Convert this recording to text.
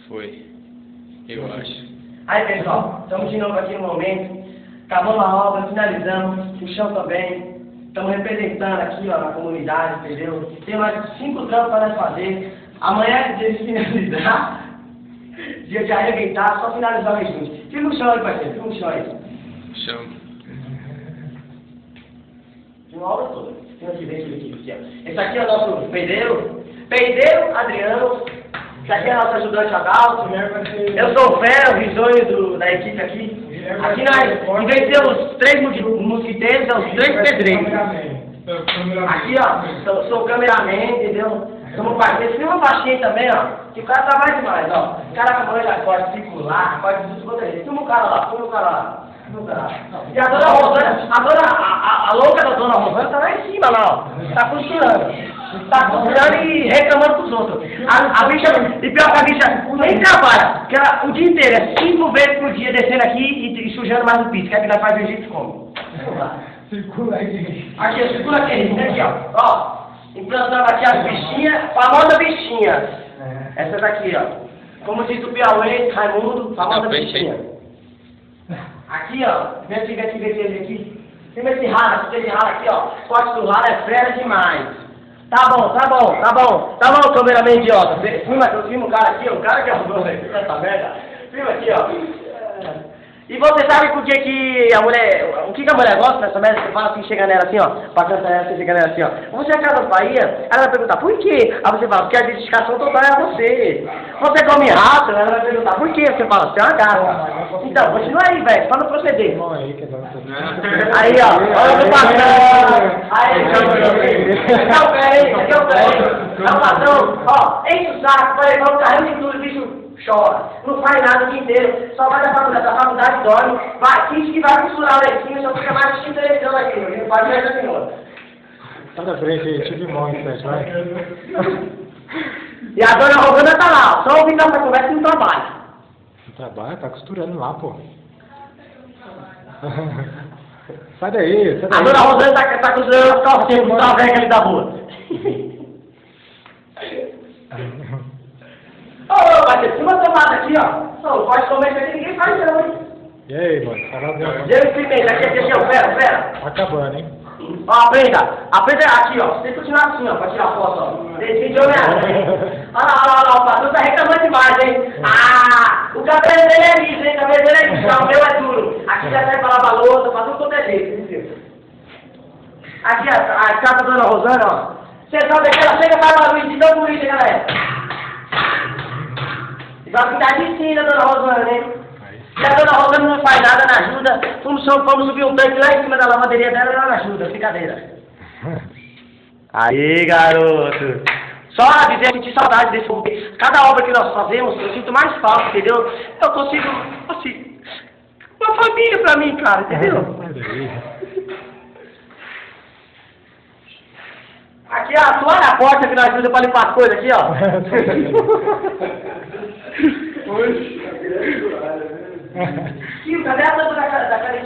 Foi. Eu acho. Aí, pessoal, estamos de novo aqui no momento. Acabamos a obra, finalizamos. O chão também. Estamos representando aqui, ó, na comunidade, entendeu? Tem mais 5 trampos para nós fazer. Amanhã é dia de finalizar. Dia de arrebentar, só finalizar mais juntos. Fica no chão aí, parceiro. Fica no chão aí. Chão. De uma obra toda. Tem aqui dentro aqui, ó. Esse aqui é o nosso pedreiro. Pedreiro Adriano. Esse aqui é o nosso ajudante Adalto. Eu sou o Fera, o risonho da equipe aqui. Aqui nós, em vez de ter os 3 mosquiteiros, são os 3 pedreiros. Aqui, ó, sou o cameraman, entendeu? Somos parceiros. Tem uma faixinha também, ó, que o cara trabalha demais, ó. O cara manja acorde circular, acorde tudo quanto é. Filma o cara lá, filma o cara lá. E a dona Rosana, a louca da dona Rosana tá lá em cima, lá, ó. Tá costurando. Tá costurando e reclamando pros outros. A bicha, e pior que a bicha nem trabalha, porque ela o dia inteiro é 5 vezes por dia descendo aqui e sujando mais o piso. Quer que nós faz o Egito como? Vamos lá. Circula aqui. Aqui, circula aqui, ó. Implantando aqui as bichinhas, famosa bichinha. Essas aqui, ó. Como diz o Piauí, Raimundo, famosa bichinha. Aqui, ó. Vem aqui. Tem esse ralo aqui, ó. O corte do ralo é fera demais. Tá bom, cameraman idiota. Filma o cara aqui, ó. O cara que arrumou essa merda. Filma aqui, ó. E você sabe por que a mulher... O que a mulher gosta dessa merda? Você fala assim, chega nela assim, ó. Pra cantar ela, você chega nela assim, ó. Você é Casa Bahia? Ela vai perguntar, por quê? Aí você fala, porque a dedicação total é a você. Você come rato? Ela vai perguntar, por quê? Você fala, você é uma gata. Então, continua aí, velho. Fala o proceder. Aí, ó. Olha o patrão. Aí, aqui é o pé. É o patrão. Ó, enche o saco, vai levar o carrinho de tudo, bicho. Chora, não faz nada o dia inteiro, só vai da faculdade dorme, vai, finge que vai costurar lá em cima, só fica mais assistindo televisão aqui, não faz mais nenhuma. Sai da frente aí, tive mão em frente, vai. E a dona Rosana tá lá, só ouvindo nossa conversa e não trabalha. Não trabalha, tá costurando lá, pô. Sai daí. A dona Rosana tá costurando as calcinhas com a velha ali da rua. Ô, parceiro, filma a tomada aqui, ó. Ô, pode comer isso aqui, ninguém faz não, hein? E aí, mano? Fala dela. Gelo pimenta, aqui, ó, pera. Tá acabando, hein? Ó, aprenda aqui, ó. Você tem que continuar assim, ó, pra tirar foto, ó. Desse de Homem-Aranha. Olha lá, o patrão tá reclamando demais, hein? Ah, o cabelo dele é liso, hein? O cabelo dele é liso, o meu é duro. Aqui já serve pra lavar louça, pra tudo quanto é jeito, entendeu? Aqui, a casa da dona Rosana, ó. Você sabe que ela chega e faz barulho de tão bonita, galera. Vai cuidar de cima, dona Rosana, hein? E a dona Rosana não faz nada, não ajuda. Fomos subir um tanque lá em cima da lavanderia dela e ela não ajuda, brincadeira. Aí, garoto. Só dizer, eu senti saudade desse momento. Cada obra que nós fazemos, eu sinto mais falta, entendeu? Eu consigo, assim, uma família pra mim, cara, entendeu? Aqui é a toalha na porta que nós usamos pra limpar as coisas aqui, ó. Tio, cadê a tampa da canetinha?